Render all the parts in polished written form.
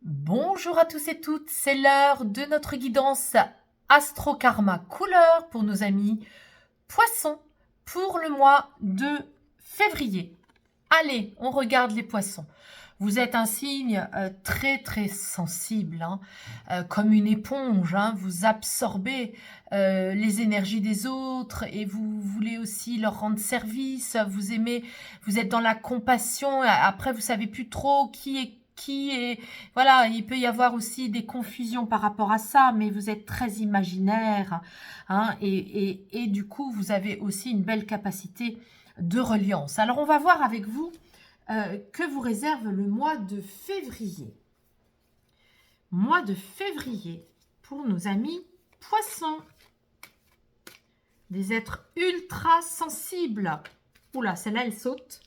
Bonjour à tous et toutes, c'est l'heure de notre guidance Astro Karma couleur pour nos amis poissons pour le mois de février. Allez, on regarde les poissons. Vous êtes un signe très très sensible, comme une éponge, vous absorbez les énergies des autres et vous voulez aussi leur rendre service, vous aimez, vous êtes dans la compassion, après vous savez plus trop qui est, voilà, il peut y avoir aussi des confusions par rapport à ça, mais vous êtes très imaginaire, et du coup vous avez aussi une belle capacité de reliance. Alors on va voir avec vous que vous réserve le mois de février. Mois de février pour nos amis poissons. Des êtres ultra sensibles. Oula, celle-là, elle saute.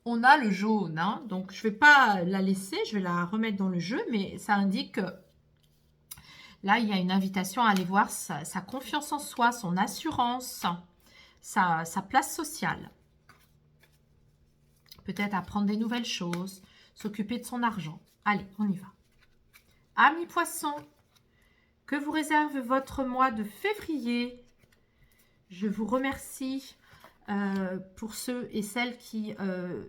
On a le jaune, donc je ne vais pas la laisser, je vais la remettre dans le jeu, mais ça indique que là, il y a une invitation à aller voir sa confiance en soi, son assurance, sa place sociale. Peut-être apprendre des nouvelles choses, s'occuper de son argent. Allez, on y va. Amis poissons, que vous réserve votre mois de février? Je vous remercie pour ceux et celles qui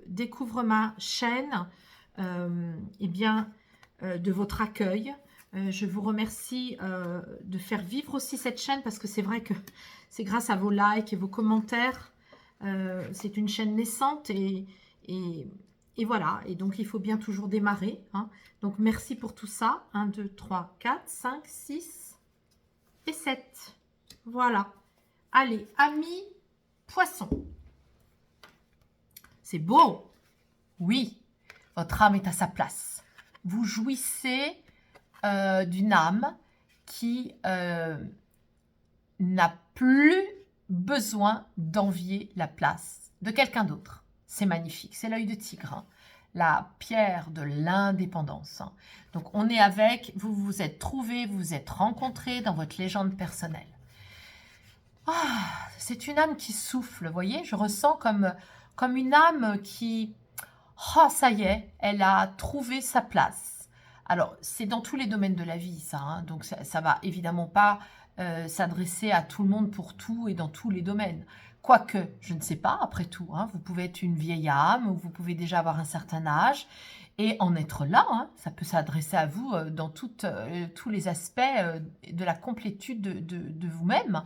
découvrent ma chaîne, de votre accueil. Je vous remercie de faire vivre aussi cette chaîne parce que c'est vrai que c'est grâce à vos likes et vos commentaires. C'est une chaîne naissante et voilà, et donc il faut bien toujours démarrer. Donc merci pour tout ça. 1, 2, 3, 4, 5, 6 et 7. Voilà. Allez, amis poissons. C'est beau. Oui, votre âme est à sa place. Vous jouissez d'une âme qui n'a plus besoin d'envier la place de quelqu'un d'autre. C'est magnifique, c'est l'œil de tigre, la pierre de l'indépendance. Donc on est avec, vous vous êtes trouvés, vous vous êtes rencontrés dans votre légende personnelle. C'est une âme qui souffle, vous voyez, je ressens comme une âme qui, ça y est, elle a trouvé sa place. Alors, c'est dans tous les domaines de la vie, ça, donc ça va évidemment pas s'adresser à tout le monde pour tout et dans tous les domaines. Quoique, je ne sais pas, après tout, vous pouvez être une vieille âme ou vous pouvez déjà avoir un certain âge et en être là, ça peut s'adresser à vous dans tous les aspects de la complétude de vous-même.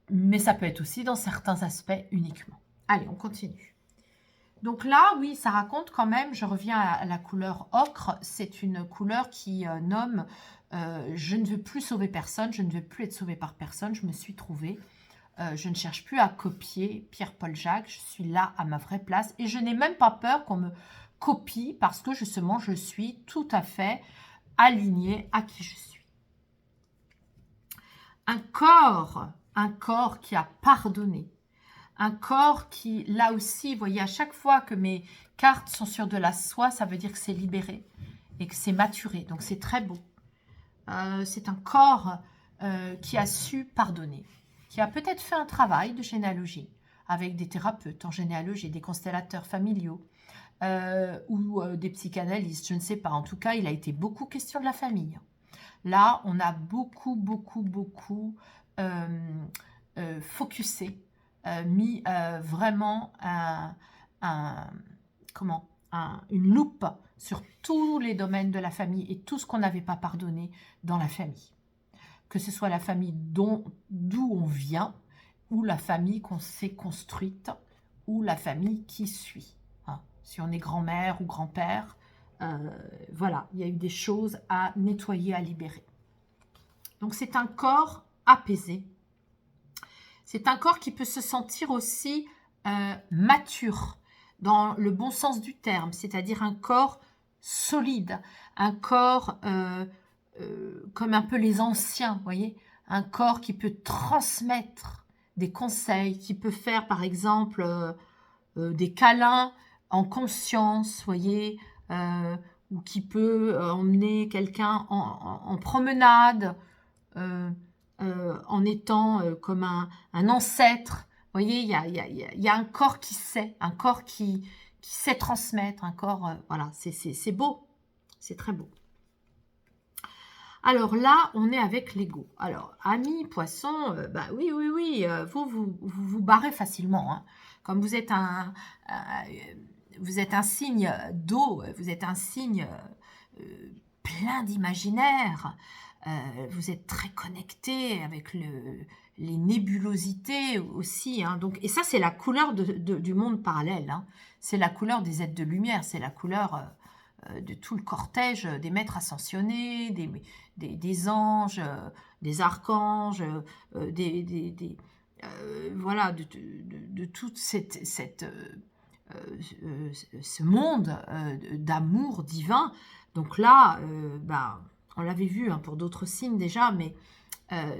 Mais ça peut être aussi dans certains aspects uniquement. Allez, on continue. Donc là, oui, ça raconte quand même, je reviens à la couleur ocre, c'est une couleur qui nomme je ne veux plus sauver personne, je ne veux plus être sauvée par personne, je me suis trouvée. Je ne cherche plus à copier Pierre-Paul Jacques, je suis là à ma vraie place et je n'ai même pas peur qu'on me copie parce que justement, je suis tout à fait alignée à qui je suis. Un corps qui a pardonné. Un corps qui, là aussi, vous voyez, à chaque fois que mes cartes sont sur de la soie, ça veut dire que c'est libéré et que c'est maturé. Donc, c'est très beau. C'est un corps qui a su pardonner, qui a peut-être fait un travail de généalogie avec des thérapeutes en généalogie, des constellateurs familiaux ou des psychanalystes, je ne sais pas. En tout cas, il a été beaucoup question de la famille. Là, on a beaucoup focusé, mis vraiment une loupe sur tous les domaines de la famille et tout ce qu'on n'avait pas pardonné dans la famille. Que ce soit la famille d'où on vient, ou la famille qu'on s'est construite, ou la famille qui suit. Si on est grand-mère ou grand-père, voilà, il y a eu des choses à nettoyer, à libérer. Donc c'est un corps apaisé. C'est un corps qui peut se sentir aussi mature, dans le bon sens du terme, c'est-à-dire un corps solide, un corps comme un peu les anciens, vous voyez, un corps qui peut transmettre des conseils, qui peut faire par exemple des câlins en conscience, voyez, ou qui peut emmener quelqu'un en promenade, en étant comme un ancêtre. Vous voyez, il y a un corps qui sait, un corps qui qui sait transmettre encore. Voilà, c'est beau, c'est très beau. Alors là, on est avec l'ego. Alors, amis poissons, bah oui, vous barrez facilement. Hein. Comme vous êtes un signe d'eau, vous êtes un signe plein d'imaginaire, vous êtes très connecté avec les nébulosités aussi. Hein. Donc, et ça, c'est la couleur du monde parallèle. Hein. C'est la couleur des êtres de lumière, c'est la couleur de tout le cortège des maîtres ascensionnés, des anges, des archanges, voilà, de toute ce monde d'amour divin. Donc là, bah, on l'avait vu hein, pour d'autres signes déjà, mais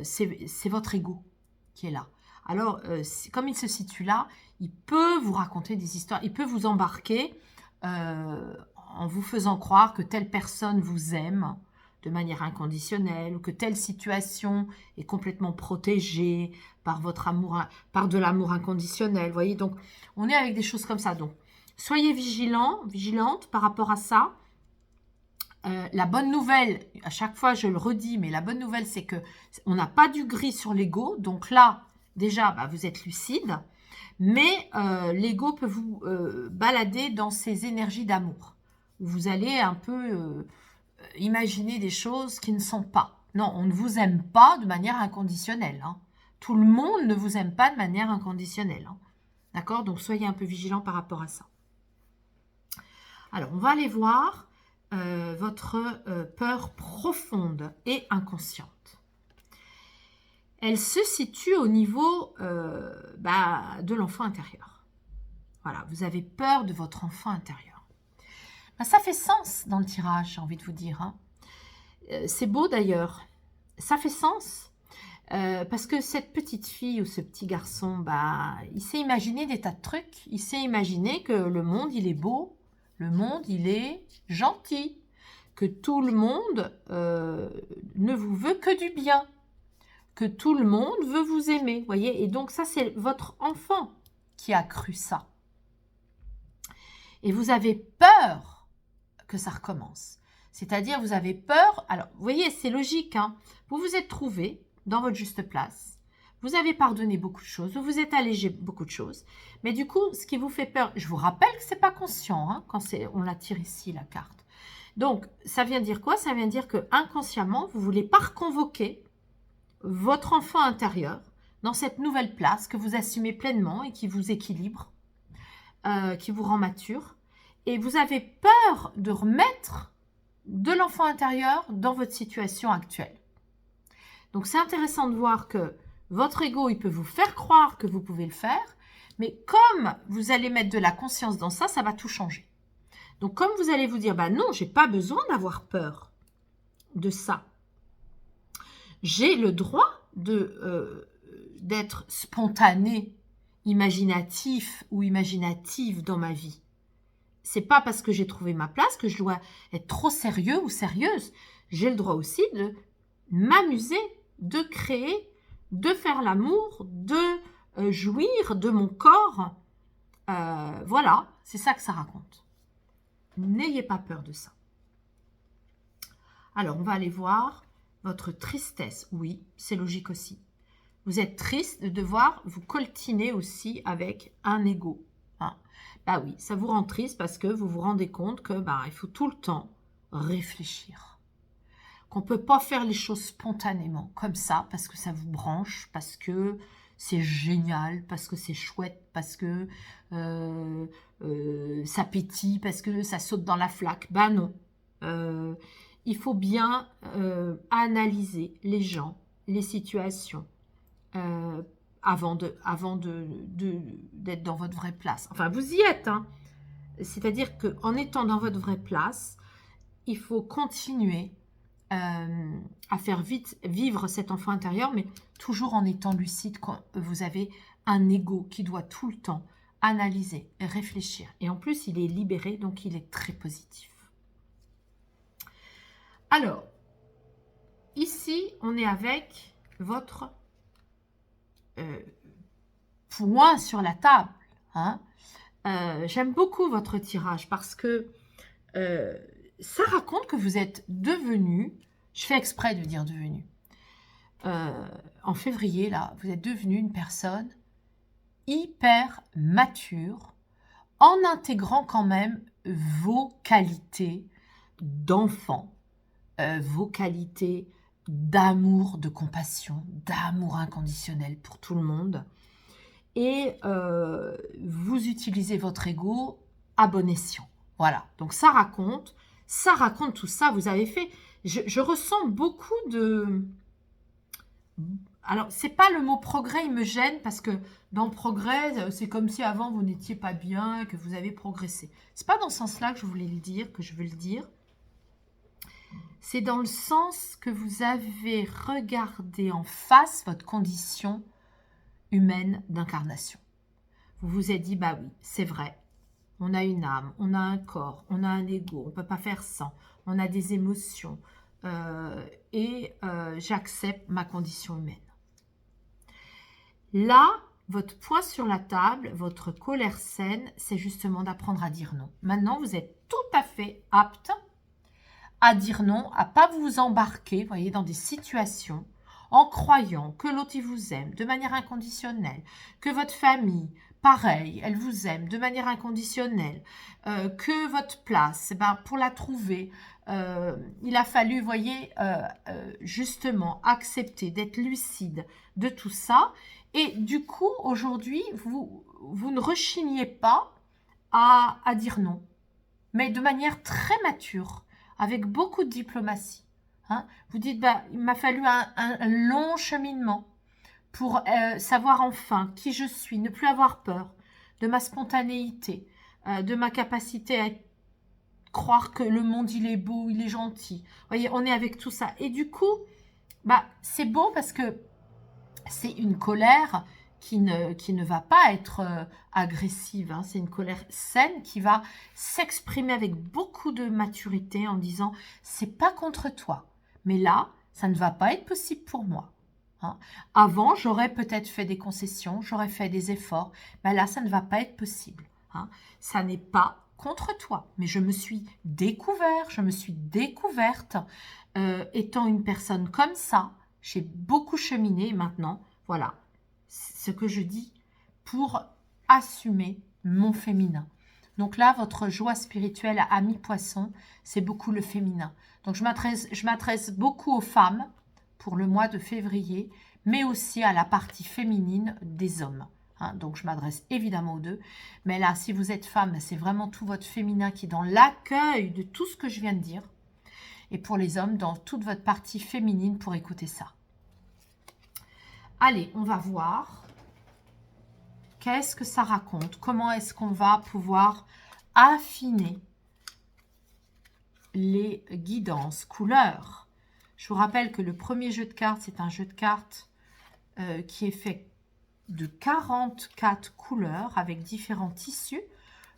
c'est votre ego qui est là. Alors, comme il se situe là, il peut vous raconter des histoires, il peut vous embarquer en vous faisant croire que telle personne vous aime de manière inconditionnelle, ou que telle situation est complètement protégée par votre amour, par de l'amour inconditionnel. Vous voyez, donc on est avec des choses comme ça. Donc, soyez vigilante par rapport à ça. La bonne nouvelle, à chaque fois je le redis, mais la bonne nouvelle c'est que on n'a pas du gris sur l'ego. Donc là, déjà, bah, vous êtes lucide, mais l'ego peut vous balader dans ces énergies d'amour. Vous allez un peu imaginer des choses qui ne sont pas. Non, on ne vous aime pas de manière inconditionnelle. Hein. Tout le monde ne vous aime pas de manière inconditionnelle. Hein. D'accord? Donc, soyez un peu vigilant par rapport à ça. Alors, on va aller voir votre peur profonde et inconsciente. Elle se situe au niveau de l'enfant intérieur. Voilà, vous avez peur de votre enfant intérieur. Ben, ça fait sens dans le tirage, j'ai envie de vous dire. Hein. C'est beau d'ailleurs. Ça fait sens. Parce que cette petite fille ou ce petit garçon, bah, il s'est imaginé des tas de trucs. Il s'est imaginé que le monde, il est beau. Le monde, il est gentil. Que tout le monde ne vous veut que du bien. Que tout le monde veut vous aimer. Voyez. Et donc ça, c'est votre enfant qui a cru ça. Et vous avez peur que ça recommence. C'est-à-dire, vous avez peur. Alors, vous voyez, c'est logique. Hein, vous vous êtes trouvé dans votre juste place. Vous avez pardonné beaucoup de choses. Vous vous êtes allégé beaucoup de choses. Mais du coup, ce qui vous fait peur, je vous rappelle que ce n'est pas conscient hein, quand on la tire ici, la carte. Donc, ça vient dire quoi? Ça vient dire que inconsciemment, vous ne voulez pas reconvoquer votre enfant intérieur dans cette nouvelle place que vous assumez pleinement et qui vous équilibre, qui vous rend mature. Et vous avez peur de remettre de l'enfant intérieur dans votre situation actuelle. Donc, c'est intéressant de voir que votre ego, il peut vous faire croire que vous pouvez le faire, mais comme vous allez mettre de la conscience dans ça, ça va tout changer. Donc, comme vous allez vous dire, bah non, j'ai pas besoin d'avoir peur de ça. J'ai le droit d'être spontané, imaginatif ou imaginative dans ma vie. C'est pas parce que j'ai trouvé ma place que je dois être trop sérieux ou sérieuse. J'ai le droit aussi de m'amuser, de créer, de faire l'amour, de jouir de mon corps. Voilà, c'est ça que ça raconte. N'ayez pas peur de ça. Alors, on va aller voir votre tristesse. Oui, c'est logique aussi. Vous êtes triste de devoir vous coltiner aussi avec un ego. Hein. Bah oui, ça vous rend triste parce que vous vous rendez compte que il faut tout le temps réfléchir. Qu'on ne peut pas faire les choses spontanément, comme ça, parce que ça vous branche, parce que c'est génial, parce que c'est chouette, parce que ça pétille, parce que ça saute dans la flaque. Bah non. Il faut bien analyser les gens, les situations, avant d'être dans votre vraie place. Enfin, vous y êtes. Hein. C'est-à-dire qu'en étant dans votre vraie place, il faut continuer à faire vivre cet enfant intérieur, mais toujours en étant lucide quand vous avez un ego qui doit tout le temps analyser, réfléchir. Et en plus, il est libéré, donc il est très positif. Alors, ici, on est avec votre point sur la table. Hein. J'aime beaucoup votre tirage parce que ça raconte que vous êtes devenu, je fais exprès de dire devenu, en février, là, vous êtes devenu une personne hyper mature en intégrant quand même vos qualités d'enfant, vos qualités d'amour, de compassion, d'amour inconditionnel pour tout le monde. Et vous utilisez votre ego à bon escient. Voilà, donc ça raconte tout ça. Vous avez fait, je ressens beaucoup de... Alors, c'est pas le mot progrès, il me gêne parce que dans progrès, c'est comme si avant vous n'étiez pas bien, que vous avez progressé. C'est pas dans ce sens-là que je voulais le dire, que je veux le dire. C'est dans le sens que vous avez regardé en face votre condition humaine d'incarnation. Vous vous êtes dit, bah oui, c'est vrai, on a une âme, on a un corps, on a un ego, on ne peut pas faire sans, on a des émotions, et j'accepte ma condition humaine. Là, votre point sur la table, votre colère saine, c'est justement d'apprendre à dire non. Maintenant, vous êtes tout à fait apte à dire non, à ne pas vous embarquer, voyez, dans des situations en croyant que l'autre il vous aime de manière inconditionnelle, que votre famille, pareil, elle vous aime de manière inconditionnelle, que votre place, pour la trouver, il a fallu, voyez, justement accepter d'être lucide de tout ça. Et du coup, aujourd'hui, vous ne rechignez pas à dire non, mais de manière très mature, avec beaucoup de diplomatie. Hein. Vous dites, il m'a fallu un long cheminement pour savoir enfin qui je suis, ne plus avoir peur de ma spontanéité, de ma capacité à croire que le monde, il est beau, il est gentil. Vous voyez, on est avec tout ça. Et du coup, c'est beau parce que c'est une colère qui ne va pas être agressive. Hein. C'est une colère saine qui va s'exprimer avec beaucoup de maturité en disant « c'est pas contre toi, mais là, ça ne va pas être possible pour moi. Hein. Avant, j'aurais peut-être fait des concessions, j'aurais fait des efforts, mais là, ça ne va pas être possible. Hein. Ça n'est pas contre toi, mais je me suis découvert, je me suis découverte étant une personne comme ça. J'ai beaucoup cheminé maintenant, voilà, ce que je dis pour assumer mon féminin. Donc là, votre joie spirituelle à mi-poisson, c'est beaucoup le féminin. Donc je m'adresse beaucoup aux femmes pour le mois de février, mais aussi à la partie féminine des hommes. Hein, donc je m'adresse évidemment aux deux. Mais là, si vous êtes femme, c'est vraiment tout votre féminin qui est dans l'accueil de tout ce que je viens de dire. Et pour les hommes, dans toute votre partie féminine pour écouter ça. Allez, on va voir qu'est-ce que ça raconte. Comment est-ce qu'on va pouvoir affiner les guidances, couleurs. Je vous rappelle que le premier jeu de cartes, c'est un jeu de cartes qui est fait de 44 couleurs avec différents tissus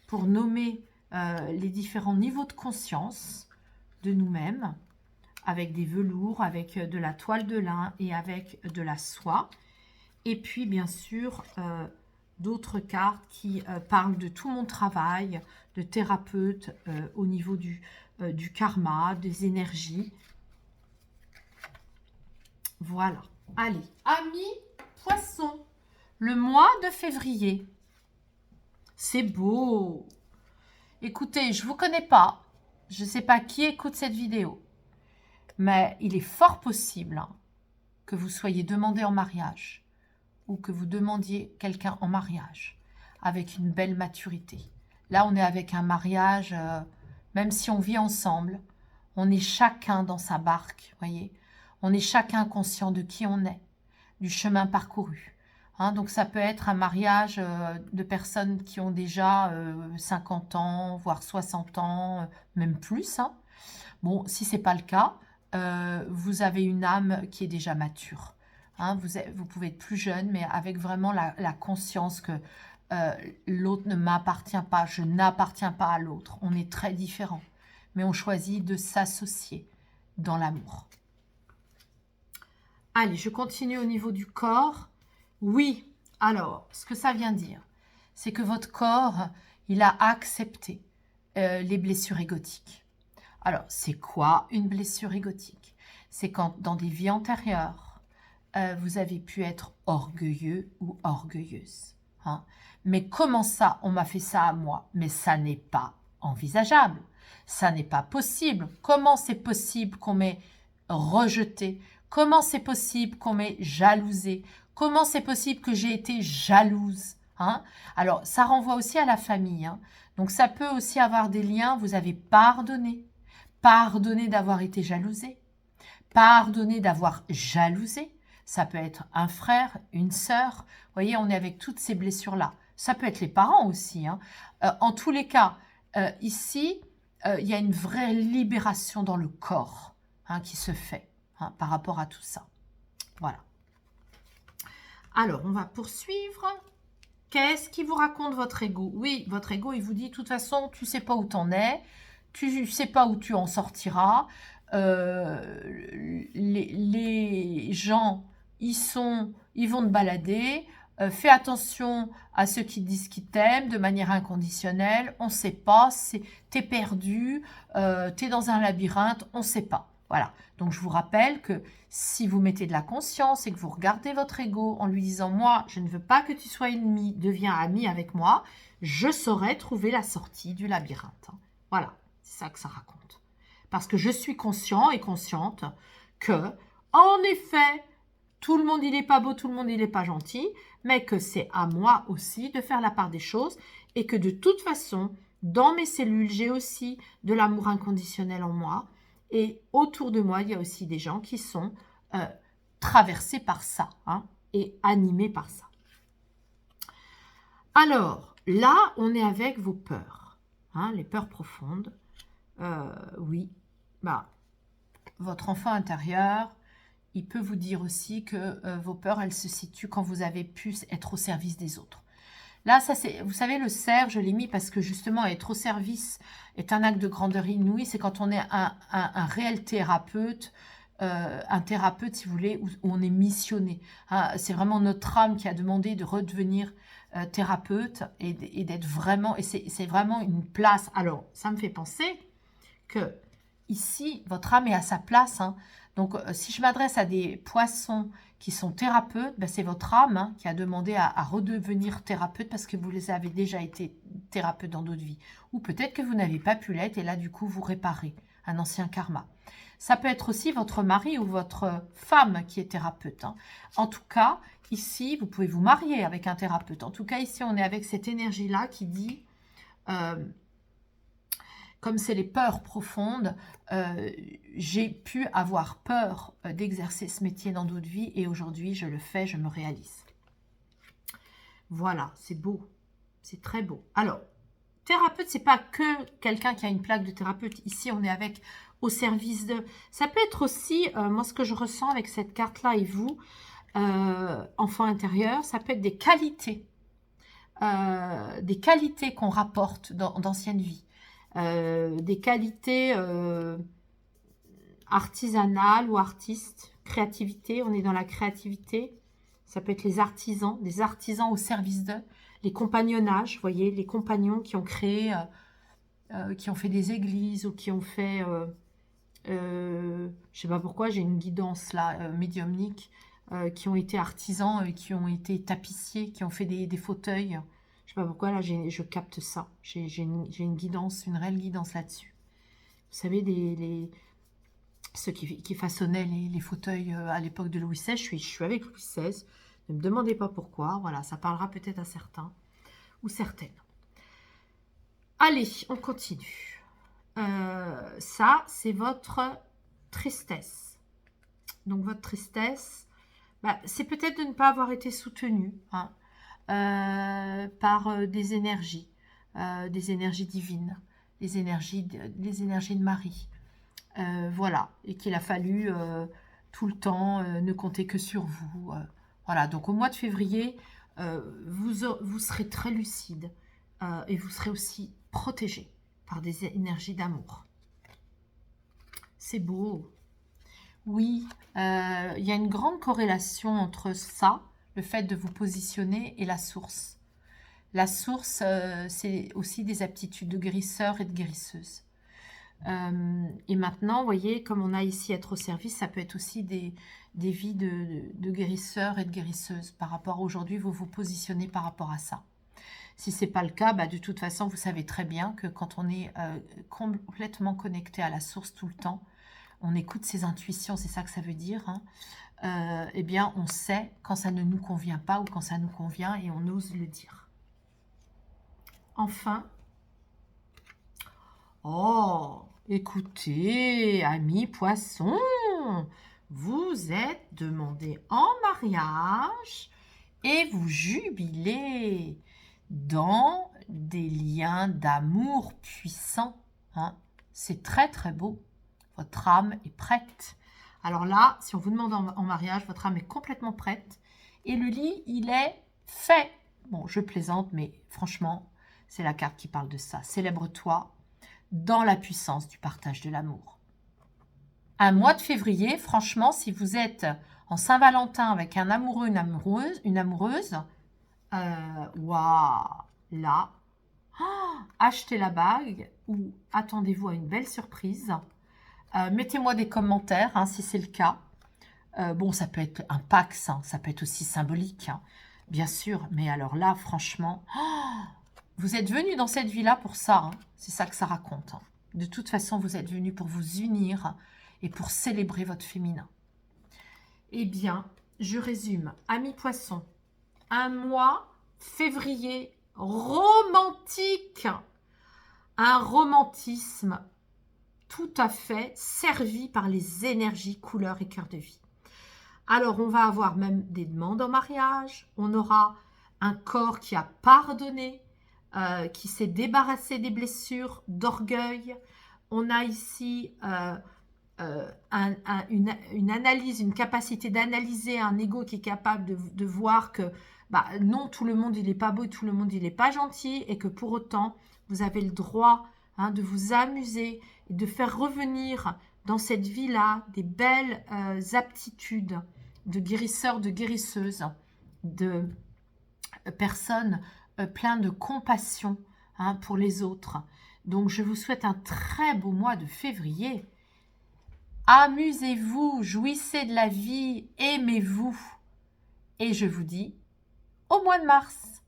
pour nommer les différents niveaux de conscience de nous-mêmes, avec des velours, avec de la toile de lin et avec de la soie. Et puis, bien sûr, d'autres cartes qui parlent de tout mon travail de thérapeute au niveau du karma, des énergies. Voilà. Allez, amis poissons, le mois de février. C'est beau. Écoutez, je ne vous connais pas. Je ne sais pas qui écoute cette vidéo. Mais il est fort possible que vous soyez demandé en mariage ou que vous demandiez quelqu'un en mariage avec une belle maturité. Là, on est avec un mariage, même si on vit ensemble, on est chacun dans sa barque, voyez. On est chacun conscient de qui on est, du chemin parcouru. Hein, donc, ça peut être un mariage de personnes qui ont déjà 50 ans, voire 60 ans, même plus. Hein. Bon, si ce n'est pas le cas, vous avez une âme qui est déjà mature. Hein, vous pouvez être plus jeune, mais avec vraiment la conscience que l'autre ne m'appartient pas, je n'appartiens pas à l'autre. On est très différents, mais on choisit de s'associer dans l'amour. Allez, je continue au niveau du corps. Oui, alors, ce que ça vient dire, c'est que votre corps, il a accepté les blessures égotiques. Alors, c'est quoi une blessure égotique? C'est quand, dans des vies antérieures, vous avez pu être orgueilleux ou orgueilleuse. Hein. Mais comment ça, on m'a fait ça à moi? Mais ça n'est pas envisageable. Ça n'est pas possible. Comment c'est possible qu'on m'ait rejeté? Comment c'est possible qu'on m'ait jalousé? Comment c'est possible que j'ai été jalouse? Hein? Alors, ça renvoie aussi à la famille. Hein. Donc, ça peut aussi avoir des liens. Vous avez pardonné. Pardonné d'avoir été jalousé. Pardonner d'avoir jalousé. Ça peut être un frère, une sœur. Vous voyez, on est avec toutes ces blessures-là. Ça peut être les parents aussi. Hein. En tous les cas, ici, il y a une vraie libération dans le corps qui se fait par rapport à tout ça. Voilà. Alors, on va poursuivre. Qu'est-ce qui vous raconte votre ego? Oui, votre ego, il vous dit, de toute façon, tu ne sais pas où tu en es, tu ne sais pas où tu en sortiras. Les gens, ils vont te balader. Fais attention à ceux qui te disent qu'ils t'aiment de manière inconditionnelle. On ne sait pas, t'es perdu, t'es dans un labyrinthe, on ne sait pas. Voilà. Donc, je vous rappelle que si vous mettez de la conscience et que vous regardez votre ego en lui disant « Moi, je ne veux pas que tu sois ennemi, deviens ami avec moi, je saurai trouver la sortie du labyrinthe. » Voilà, c'est ça que ça raconte. Parce que je suis conscient et consciente que, en effet, tout le monde, il n'est pas beau, tout le monde, il n'est pas gentil, mais que c'est à moi aussi de faire la part des choses et que de toute façon, dans mes cellules, j'ai aussi de l'amour inconditionnel en moi. Et autour de moi, il y a aussi des gens qui sont traversés par ça et animés par ça. Alors, là, on est avec vos peurs, les peurs profondes. Oui, votre enfant intérieur, il peut vous dire aussi que vos peurs, elles se situent quand vous avez pu être au service des autres. Là, ça c'est, vous savez, le cerf, je l'ai mis parce que justement, être au service est un acte de grandeur inouïe. C'est quand on est un réel thérapeute, un thérapeute, si vous voulez, où on est missionné. C'est vraiment notre âme qui a demandé de redevenir thérapeute et d'être vraiment, et c'est vraiment une place. Alors, ça me fait penser que ici, votre âme est à sa place. Donc, si je m'adresse à des poissons qui sont thérapeutes, c'est votre âme qui a demandé à redevenir thérapeute parce que vous les avez déjà été thérapeute dans d'autres vies. Ou peut-être que vous n'avez pas pu l'être et là, du coup, vous réparez un ancien karma. Ça peut être aussi votre mari ou votre femme qui est thérapeute. En tout cas, ici, vous pouvez vous marier avec un thérapeute. En tout cas, ici, on est avec cette énergie-là qui dit... comme c'est les peurs profondes, j'ai pu avoir peur d'exercer ce métier dans d'autres vies et aujourd'hui, je le fais, je me réalise. Voilà, c'est beau, c'est très beau. Alors, thérapeute, c'est pas que quelqu'un qui a une plaque de thérapeute. Ici, on est avec au service de... Ça peut être aussi, moi, ce que je ressens avec cette carte-là et vous, enfant intérieur, ça peut être des qualités qu'on rapporte d'anciennes vies. Des qualités artisanales ou artistes, créativité, on est dans la créativité, ça peut être les artisans, des artisans au service d'eux, les compagnonnages, vous voyez, les compagnons qui ont créé, qui ont fait des églises ou qui ont fait, je sais pas pourquoi, j'ai une guidance là, médiumnique, qui ont été artisans, qui ont été tapissiers, qui ont fait des fauteuils. Je sais pas pourquoi, là, je capte ça. J'ai une guidance, une réelle guidance là-dessus. Vous savez, ceux qui façonnaient les fauteuils à l'époque de Louis XVI, je suis avec Louis XVI. Ne me demandez pas pourquoi. Voilà, ça parlera peut-être à certains ou certaines. Allez, on continue. Ça, c'est votre tristesse. Donc, votre tristesse, c'est peut-être de ne pas avoir été soutenu, par des énergies divines, les énergies de Marie. Voilà, et qu'il a fallu tout le temps ne compter que sur vous. Voilà, donc au mois de février, vous serez très lucide et vous serez aussi protégé par des énergies d'amour. C'est beau. Oui, il y a une grande corrélation entre ça, le fait de vous positionner, et la source. La source, c'est aussi des aptitudes de guérisseur et de guérisseuse. Et maintenant, vous voyez, comme on a ici être au service, ça peut être aussi des vies de guérisseurs et de guérisseuses. Par rapport à aujourd'hui, vous vous positionnez par rapport à ça. Si ce n'est pas le cas, bah, de toute façon, vous savez très bien que quand on est complètement connecté à la source tout le temps, on écoute ses intuitions, c'est ça que ça veut dire, hein, eh bien, on sait quand ça ne nous convient pas ou quand ça nous convient et on ose le dire. Enfin, oh, écoutez, amis poissons, vous êtes demandés en mariage et vous jubilez dans des liens d'amour puissants. Hein. C'est très très beau. Votre âme est prête. Alors là, si on vous demande en mariage, votre âme est complètement prête. Et le lit, il est fait. Bon, je plaisante, mais franchement, c'est la carte qui parle de ça. Célèbre-toi dans la puissance du partage de l'amour. Un mois de février, franchement, si vous êtes en Saint-Valentin avec un amoureux, une amoureuse, waouh, là, achetez la bague ou attendez-vous à une belle surprise. Mettez-moi des commentaires hein, si c'est le cas. Bon, ça peut être un pax, hein, ça peut être aussi symbolique, hein, bien sûr. Mais alors là, franchement, vous êtes venus dans cette vie-là pour ça. Hein, c'est ça que ça raconte. Hein. De toute façon, vous êtes venus pour vous unir et pour célébrer votre féminin. Eh bien, je résume. Amis poissons, un mois février romantique. Un romantisme tout à fait servi par les énergies, couleurs et cœurs de vie. Alors, on va avoir même des demandes en mariage. On aura un corps qui a pardonné, qui s'est débarrassé des blessures, d'orgueil. On a ici une analyse, une capacité d'analyser un ego qui est capable de voir que bah, non, tout le monde il n'est pas beau, tout le monde il n'est pas gentil et que pour autant, vous avez le droit hein, de vous amuser et de faire revenir dans cette vie-là des belles aptitudes de guérisseurs, de guérisseuses, de personnes pleines de compassion hein, pour les autres. Donc, je vous souhaite un très beau mois de février. Amusez-vous, jouissez de la vie, aimez-vous. Et je vous dis au mois de mars.